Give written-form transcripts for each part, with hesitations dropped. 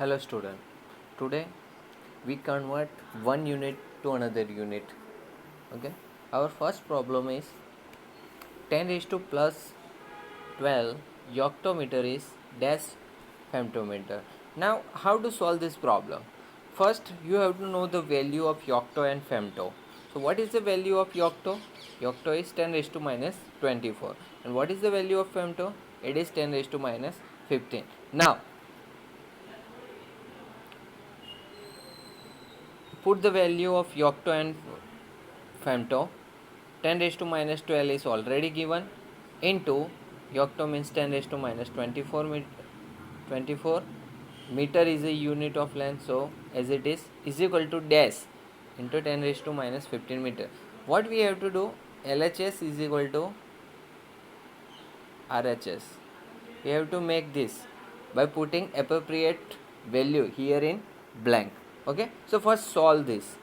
Hello student. Today we convert one unit to another unit. Okay. Our first problem is 10 raised to plus 12 yoctometer is dash femtometer. Now how to solve this problem? First you have to know the value of yocto and femto. So what is the value of yocto? Yocto is 10 raised to minus 24. And what is the value of femto? It is 10 raised to minus 15. Now put the value of yocto and femto. 10 raised to minus 12 is already given into yocto means 10 raised to minus 24 meter is a unit of length, so as it is equal to dash into 10 raised to minus 15 meter. What we have to do, LHS is equal to RHS. We have to make this by putting appropriate value here in blank. Okay, so first solve this.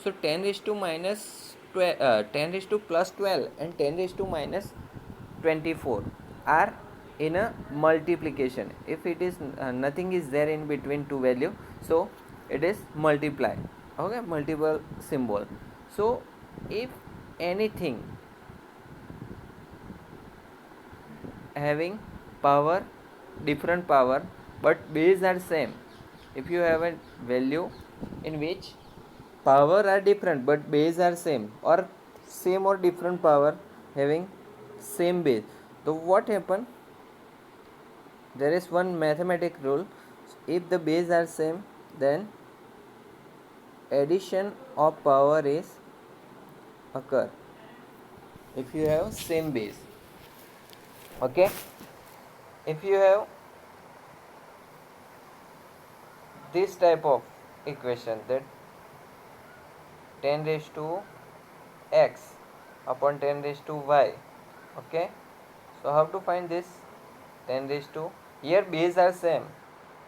So 10 raised to minus 12, 10 raised to plus 12 and 10 raised to minus 24 are in a multiplication. If it is nothing is there in between two value, so it is multiply. Okay, multiple symbol. So if anything having power, different power, but base are same, if you have a value in which power are different but base are same, or same or different power having same base, so what happen, there is one mathematic rule. If the base are same, then addition of power is occur if you have same base. Okay, if you have this type of equation, that 10 raised to x upon 10 raised to y. Okay, so how to find this? 10 raised to, here base are same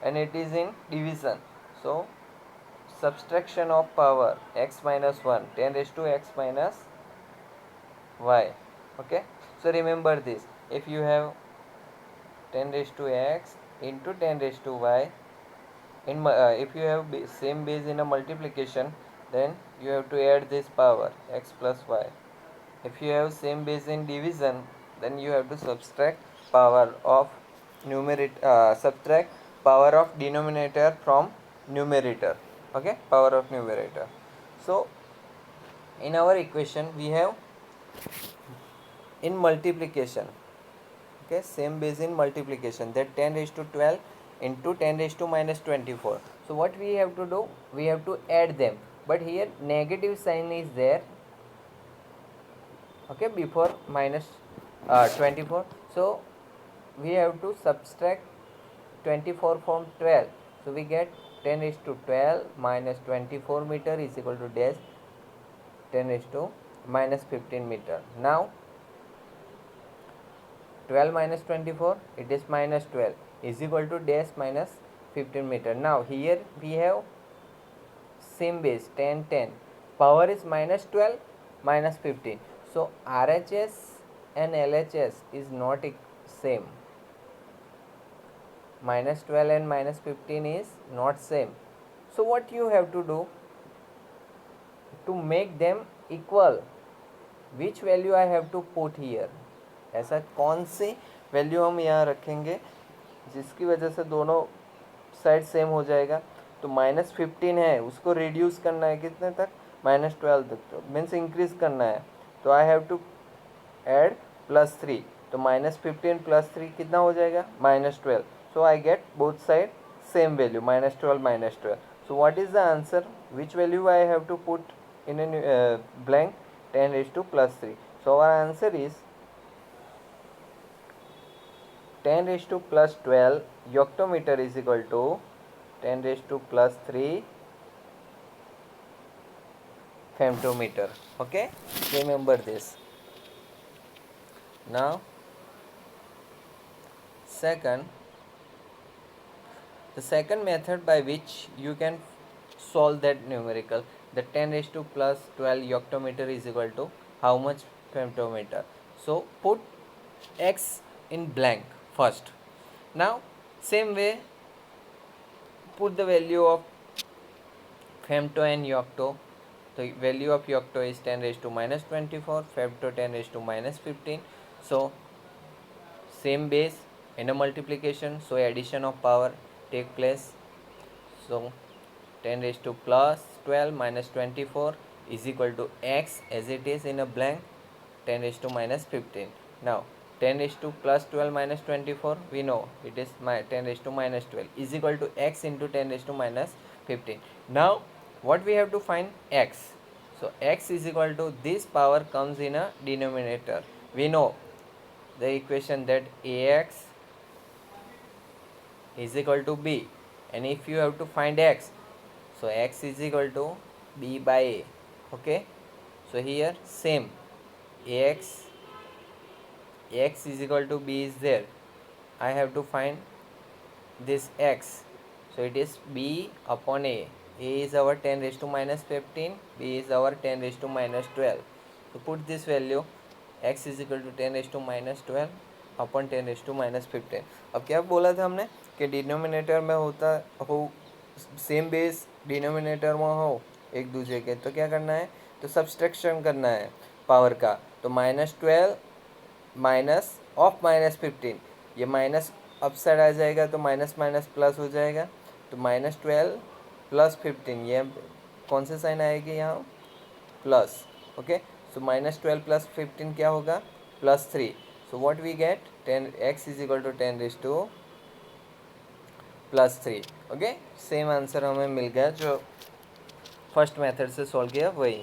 and it is in division, so subtraction of power x minus 1, 10 raised to x minus y. Okay, so remember this, if you have 10 raised to x into 10 raised to y, if you have same base in a multiplication, then you have to add this power x plus y. If you have same base in division, then you have to subtract power of subtract power of denominator from numerator. Okay, power of numerator. So in our equation we have in multiplication, okay, same base in multiplication, that 10 raised to 12 into 10 raised to minus 24. So what we have to do, we have to add them, but here negative sign is there, okay, before minus 24. So we have to subtract 24 from 12, so we get 10 raised to 12 minus 24 meter is equal to dash 10 raised to minus 15 meter. Now 12 minus 24, it is minus 12 is equal to dash minus 15 meter. Now here we have same base 10 10, power is minus 12 minus 15, so RHS and LHS is not same, minus 12 and minus 15 is not same. So what you have to do to make them equal, which value I have to put here, ऐसा कौन सी value हम यहाँ रखेंगे जिसकी वजह से दोनों side same हो जाएगा. तो माइनस 15 है, उसको रिड्यूस करना है कितने तक, माइनस 12 तक, तो मीन्स इंक्रीज करना है, तो I have to add plus 3. तो माइनस 15 प्लस 3 कितना हो जाएगा, minus 12. So I get both side same value, minus 12 minus 12. So what is the answer, which value I have to put in a blank, 10 raised to plus 3. So our answer is 10 raised to plus 12 yoctometer is equal to 10 raised to plus 3 femtometer. Okay, remember this. Now the second method by which you can solve that numerical, the 10 raised to plus 12 yoctometer is equal to how much femtometer. So put x in blank first. Now same way put the value of femto and yocto. The value of yocto is 10 raised to minus 24, femto 10 raised to minus 15. So same base in a multiplication, so addition of power take place. So 10 raised to plus 12 minus 24 is equal to x as it is in a blank, 10 raised to minus 15. Now 10 raised to plus 12 minus 24, we know it is 10 raised to minus 12 is equal to x into 10 raised to minus 15. Now what we have to find? X. So x is equal to this power comes in a denominator. We know the equation that ax is equal to b, and if you have to find x, so x is equal to b by a. Okay, so here same ax is equal to b is there. I have to find this x, so it is b upon a. A is our 10 raised to minus 15, b is our 10 raised to minus 12. So put this value, x is equal to 10 raised to minus 12 upon 10 raise to minus 15. अब क्या बोला था हमने कि denominator में होता हो same base, denominator में हो एक दूसरे के, तो क्या करना है? तो सब्सट्रैक्शन करना है पावर का. तो माइनस 12 माइनस ऑफ माइनस 15, ये माइनस अप साइड आ जाएगा तो माइनस माइनस प्लस हो जाएगा. तो माइनस 12 प्लस 15, ये कौन से साइन आएगी यहाँ? Plus. Okay, so minus 12 plus 15 क्या होगा? Plus 3. So what we get? 10 x is equal to 10 raise to plus 3. Okay, same answer हमें मिल गया जो फर्स्ट मेथड से सॉल्व किया वही.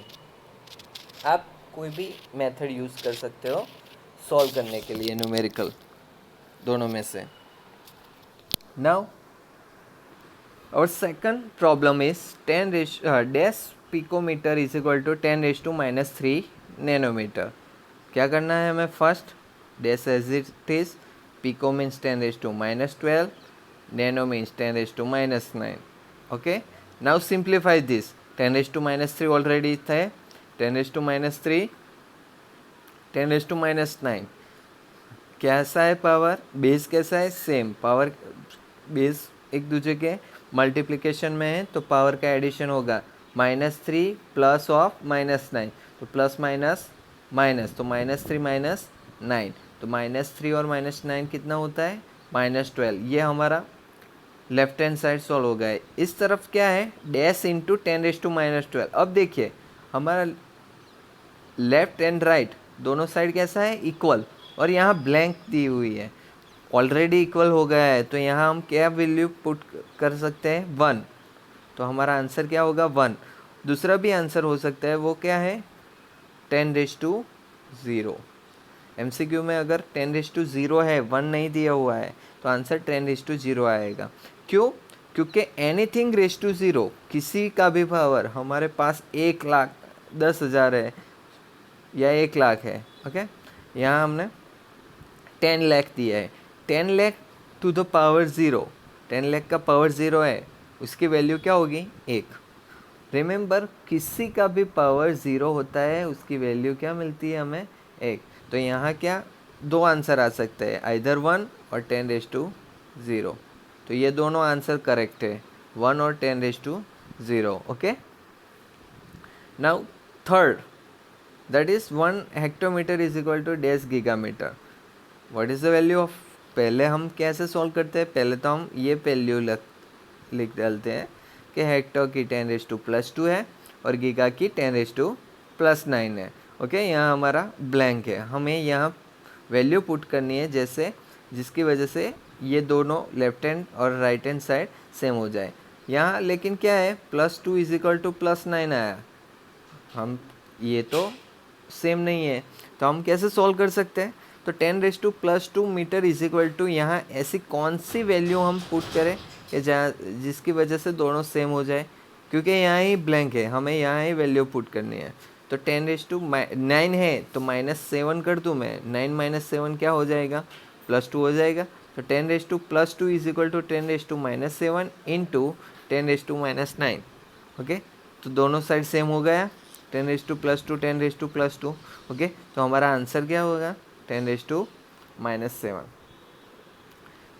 आप कोई भी मेथड यूज़ कर सकते हो सॉल्व करने के लिए न्यूमेरिकल, दोनों में से. Now our second problem is 10 dash picometer is equal to 10 raised to minus 3 nanometer. क्या करना है हमें? First dash as it is, pico means 10 raised to minus 12, nano means 10 raised to minus 9. Okay, now simplify this. 10 raised to minus 3 already है, 10 raised to minus 3, 10 raised to minus 9. कैसा है power? Base कैसा है? Same power. Base एक दूसरे के multiplication में है तो पावर का एडिशन होगा. माइनस 3 प्लस ऑफ माइनस 9, तो प्लस माइनस माइनस, तो माइनस 3 माइनस 9, तो माइनस 3 और माइनस 9 कितना होता है? माइनस 12. ये हमारा लेफ्ट हैंड साइड सॉल्व हो गया है. इस तरफ क्या है? Dash into 10 raise to minus 12. अब देखिए हमारा लेफ्ट एंड राइट दोनों साइड कैसा है? इक्वल, और यहाँ ब्लैंक दी हुई है, ऑलरेडी इक्वल हो गया है. तो यहाँ हम क्या वैल्यू पुट कर सकते हैं? 1. तो हमारा आंसर क्या होगा? 1. दूसरा भी आंसर हो सकता है, वो क्या है? 10 रेज़ टू 0. MCQ में अगर 10 रेज़ टू 0 है, 1 नहीं दिया हुआ है, तो आंसर 10 रेज़ टू 0 आएगा. क्यों? क्योंकि एनीथिंग रेज़ टू 0, किसी का भी पावर, हमारे पास 1,10,000 है या 1 लाख है. ओके, यहाँ हमने 10 लाख दिया है. 10 lakh to the power 0, 10 lakh का पावर 0 है, उसकी वैल्यू क्या होगी? 1. रिमेंबर, किसी का भी पावर 0 होता है उसकी वैल्यू क्या मिलती है हमें? 1. तो यहाँ क्या दो आंसर आ सकते हैं, आइदर 1 और 10 रेज़ टू 0. तो ये दोनों आंसर करेक्ट है, 1 और 10 raise to 0. Okay, now third, that is 1 hectometre is equal to dash gigametre. What is the value of? पहले हम कैसे सॉल्व करते हैं? पहले तो हम ये वैल्यू लिख डालते हैं कि हेक्टो की 10 रेज़ टू प्लस 2 है और गीगा की 10 रेज़ टू प्लस 9 है. ओके, यहाँ हमारा ब्लैंक है, हमें यहाँ वैल्यू पुट करनी है जैसे जिसकी वजह से ये दोनों लेफ्ट हैंड और राइट हैंड साइड सेम हो जाए. यहाँ लेकिन क्या है? Plus 2 is equal two plus 9 आया, हम ये तो सेम नहीं है, तो हम कैसे सॉल्व कर सकते हैं? तो 10 raise to plus 2 metre is equal to, यहाँ ऐसी कौन सी वैल्यू हम पुट करें कि जहाँ जिसकी वजह से दोनों सेम हो जाए? क्योंकि यहाँ ही ब्लैंक है, हमें यहाँ ही वैल्यू पुट करनी है. तो 10 रेज़ टू 9 है तो माइनस 7 कर दूँ मैं, 9 माइनस 7 क्या हो जाएगा? प्लस 2 हो जाएगा. तो 10 raise to plus 2 is equal to 10 raise to minus 7 into 10 raise to minus 9. Okay, तो दोनों साइड सेम हो गया, 10 raise to plus 2, 10 raise to plus 2. Okay, तो हमारा आंसर क्या होगा? 10 raise to minus 7.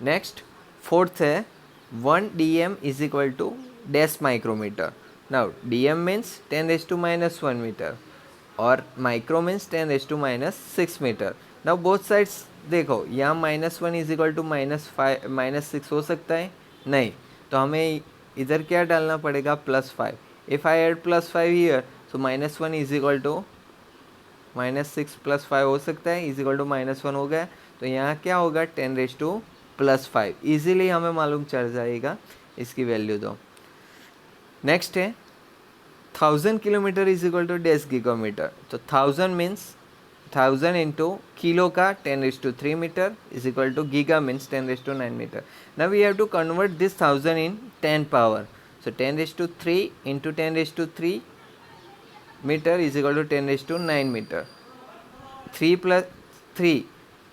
Next fourth है 1 dm is equal to dash micrometer. Now dm means 10 raised to minus 1 meter और micro means 10 raise to minus 6 metre. Now both sides देखो, यहाँ -1 is equal to -6 हो सकता है नहीं, तो हमें इधर क्या डालना पड़ेगा, +5. If I add +5 here so -1 is equal to -6 + 5 हो सकता है, इज इक्वल टू -1 हो गया. तो यहाँ क्या होगा, 10 रेज टू +5. ईजिली हमें मालूम चल जाएगा इसकी वैल्यू. दो नेक्स्ट है 1000 kilometre is equal to dash gigametre. तो 1000 मीन्स 1000 इंटू किलो का 10⁻³ metre is equal to giga means 10⁻⁹ metre. Now we have to convert this 1000 in 10 power. So 10⁻³ into 10⁻³ metre is equal to 10⁻⁹ metre. 3 + 3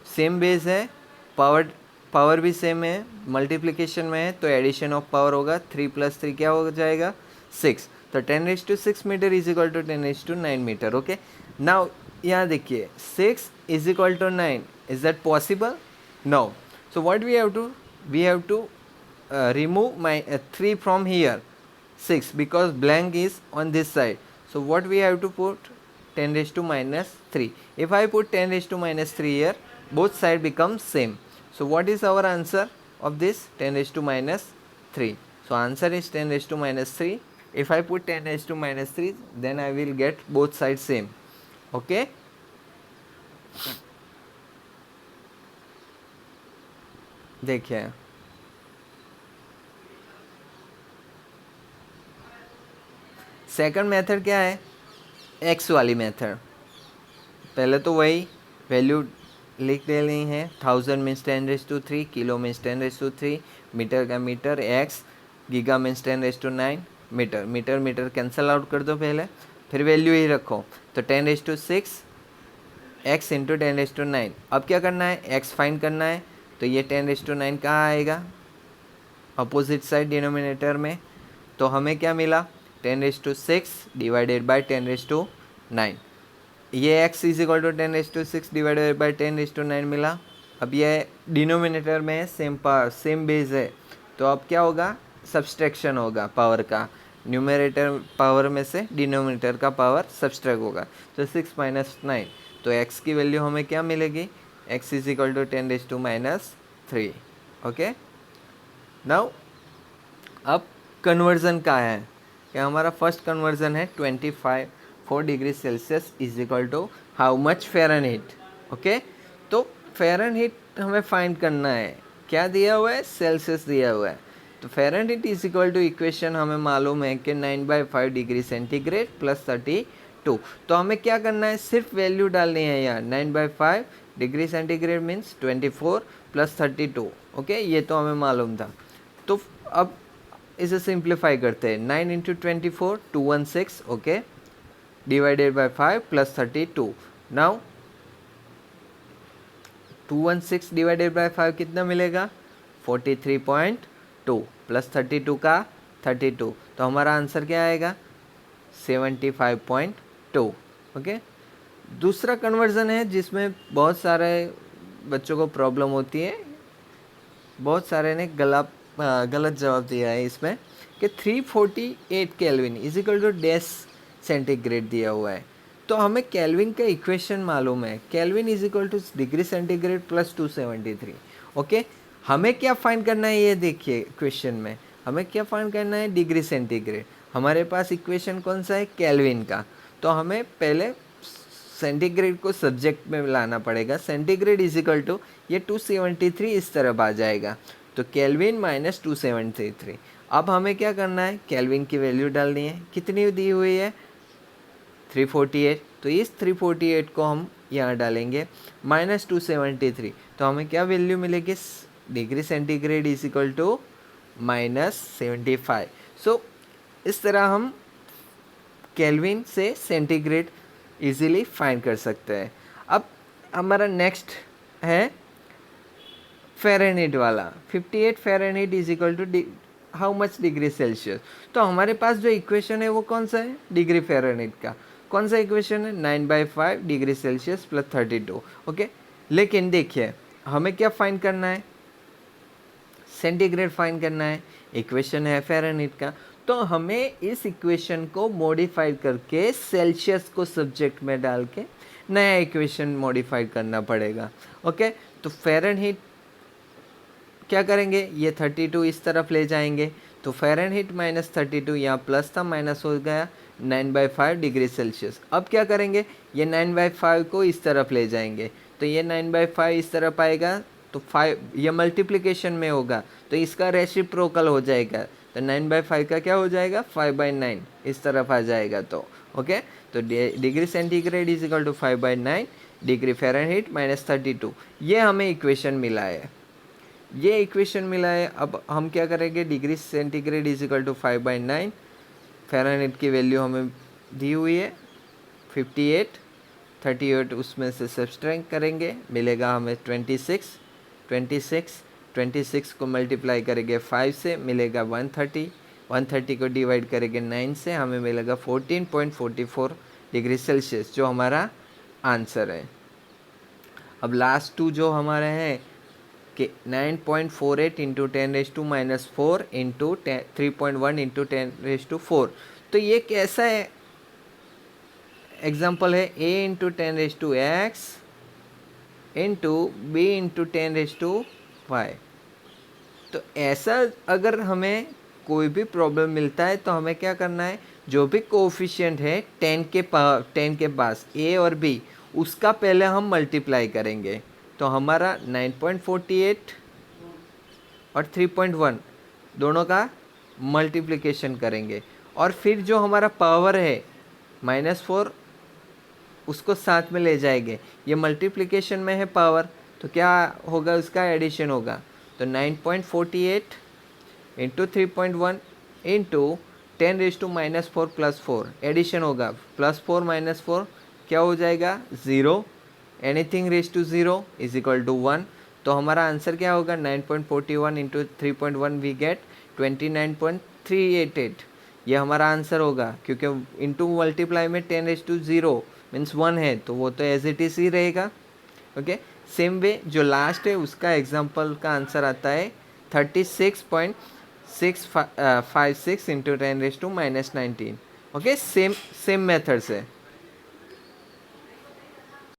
same base है, power भी same है, multiplication में है तो addition of power होगा. 3 + 3 क्या हो जाएगा, 6. तो 10⁻⁶ metre is equal to 10⁻⁹ metre. Okay, now यहाँ देखिए 6 is equal to 9. Is that possible? No. So what we have to remove my 3 from here, 6, because blank is on this side. So what we have to put, 10⁻⁻3. If I put 10⁻⁻3 here, both side become same. So what is our answer of this, 10⁻⁻3? So answer is 10⁻⁻3. If I put 10⁻⁻3, then I will get both sides same. Okay, देखिए second method क्या है, x वाली method. पहले तो वही value लिख देनी है. 1000 मीन्स 10⁻³ किलो मीन्स 10⁻³ मीटर का metre, X giga means 10⁻⁹ metre. Metre cancel out कर दो पहले, फिर वैल्यू ही रखो. तो 10⁻⁶ एक्स इंटू 10⁻⁹. अब क्या करना है, एक्स फाइंड करना है. तो ये 10⁻⁹ कहाँ आएगा, अपोजिट साइड डिनोमिनेटर में. तो हमें क्या मिला, 10⁻⁶ डिवाइडेड बाई 10⁻⁹. ये x is equal to 10⁻⁶ divided by 10⁻⁹ मिला. अब ये डिनोमिनेटर में है, सेम बेस है, तो अब क्या होगा, सब्सट्रैक्शन होगा पावर का. न्यूमरेटर पावर में से डिनोमिनेटर का पावर सब्सट्रैक्ट होगा. तो 6 - 9. तो x की वैल्यू हमें क्या मिलेगी, x is equal to 10⁻⁻3. Okay, now अब कन्वर्जन का है, क्या हमारा फर्स्ट कन्वर्जन है 24 degree Celsius is equal to how much, Fahrenheit. Okay, तो फ़ारेनहीट हमें फाइंड करना है. क्या दिया हुआ है, सेल्सियस दिया हुआ है. तो Fahrenheit is equal to equation हमें मालूम है कि 9/5 डिग्री सेंटीग्रेड प्लस 32. तो हमें क्या करना है, सिर्फ वैल्यू डालनी है यहाँ. 9/5 डिग्री सेंटीग्रेड मीन्स 24 + 32. ओके, ये तो हमें मालूम था. तो अब इसे सिंप्लीफाई करते हैं. 9 into 24 216. Okay, divided by 5 + 32. Now 216 divided by 5 कितना मिलेगा, 43.2 प्लस 32 का 32. तो हमारा आंसर क्या आएगा, 75.2. ओके, दूसरा कन्वर्जन है जिसमें बहुत सारे बच्चों को प्रॉब्लम होती है. बहुत सारे ने गलत जवाब दिया है इसमें कि 348 kelvin is equal to dash centigrade दिया हुआ है. तो हमें केल्विन का इक्वेशन मालूम है, kelvin is equal two degree centigrade plus 273. Okay, हमें क्या फाइंड करना है, ये देखिए क्वेश्चन में हमें क्या फाइंड करना है, डिग्री सेंटीग्रेड. हमारे पास इक्वेशन कौन सा है, केल्विन का. तो हमें पहले सेंटीग्रेड को सब्जेक्ट में लाना पड़ेगा. सेंटीग्रेड इज इक्वल टू ये 273 इस तरफ आ जाएगा. तो केल्विन माइनस 273. अब हमें क्या करना है, केल्विन की वैल्यू डालनी है. कितनी दी हुई है, 348. तो इस 348 को हम यहाँ डालेंगे माइनस 273. तो हमें क्या वैल्यू मिलेगी, degree centigrade is equal to -75. So इस तरह हम केल्विन से सेंटीग्रेड इजीली फाइंड कर सकते हैं. अब हमारा नेक्स्ट है फ़ारेनहीट वाला. 58 Fahrenheit is equal to how much degree Celsius. तो हमारे पास जो इक्वेशन है वो कौन सा है, डिग्री फ़ारेनहीट का कौन सा इक्वेशन है, 9/5 डिग्री सेल्सियस प्लस 32. ओके, लेकिन देखिए हमें क्या फाइंड करना है, सेंटीग्रेड फाइंड करना है, इक्वेशन है फ़ारेनहीट का, तो हमें इस इक्वेशन को मॉडिफाई करके सेल्सियस को सब्जेक्ट में डाल के नया इक्वेशन मॉडिफाई करना पड़ेगा। ओके, तो फ़ारेनहीट क्या करेंगे, ये 32 इस तरफ ले जाएंगे, तो फ़ारेनहीट माइनस 32, यहाँ प्लस था माइनस हो गया 9/5 डिग्री सेल्सियस। अब क्या करेंगे, ये 9/5 को इस तरफ ले जाएंगे, तो ये 9/5 इस तरफ आएगा, तो 5 ये मल्टीप्लिकेशन में होगा, तो इसका रेसिप्रोकल हो जाएगा, तो 9/5 का क्या हो जाएगा 5/9 इस तरफ आ जाएगा। तो ओके, तो degree centigrade is equal to 5/9 degree Fahrenheit minus 32, ये हमें इक्वेशन मिला है, ये इक्वेशन मिला है। अब हम क्या करेंगे, degree centigrade is equal to 5/9, Fahrenheit की वैल्यू हमें दी हुई है 58, 38 उसमें से सब्सट्रैक्ट करेंगे, मिलेगा हमें 26, 26, 26 को मल्टीप्लाई करेंगे 5 से, मिलेगा 130, 130 को डिवाइड करेंगे 9 से, हमें मिलेगा 14.44 डिग्री सेल्सियस, जो हमारा आंसर है। अब लास्ट टू जो हमारे हैं कि 9.48 इंटू 10⁻⁻⁴ इंटू 3.1 इंटू 10⁻⁴, तो ये कैसा है एग्जाम्पल है, a into 10⁻x into b into 10⁻y। तो ऐसा अगर हमें कोई भी प्रॉब्लम मिलता है तो हमें क्या करना है, जो भी कोफिशिएंट है 10 के पास a और b, उसका पहले हम मल्टीप्लाई करेंगे, तो हमारा 9.48 और 3.1 दोनों का मल्टीप्लिकेशन करेंगे, और फिर जो हमारा पावर है -4 उसको साथ में ले जाएंगे, ये मल्टीप्लिकेशन में है पावर, तो क्या होगा उसका एडिशन होगा, तो 9.48 इंटू 3.1 इंटू 10⁻⁻⁴ प्लस 4 एडिशन होगा, +4 -4 क्या हो जाएगा 0, anything raise to 0 is equal to 1, तो हमारा आंसर क्या होगा 9.41 इंटू 3.1 वी गेट 29.388, ये हमारा आंसर होगा, क्योंकि इंटू मल्टीप्लाई में 10⁻0 मीन्स 1 है, तो वो तो एज इट इज ही रहेगा। ओके, सेम वे जो लास्ट है उसका एग्जांपल का आंसर आता है 36.656 इंटू 10⁻⁻19। ओके, सेम मेथड से।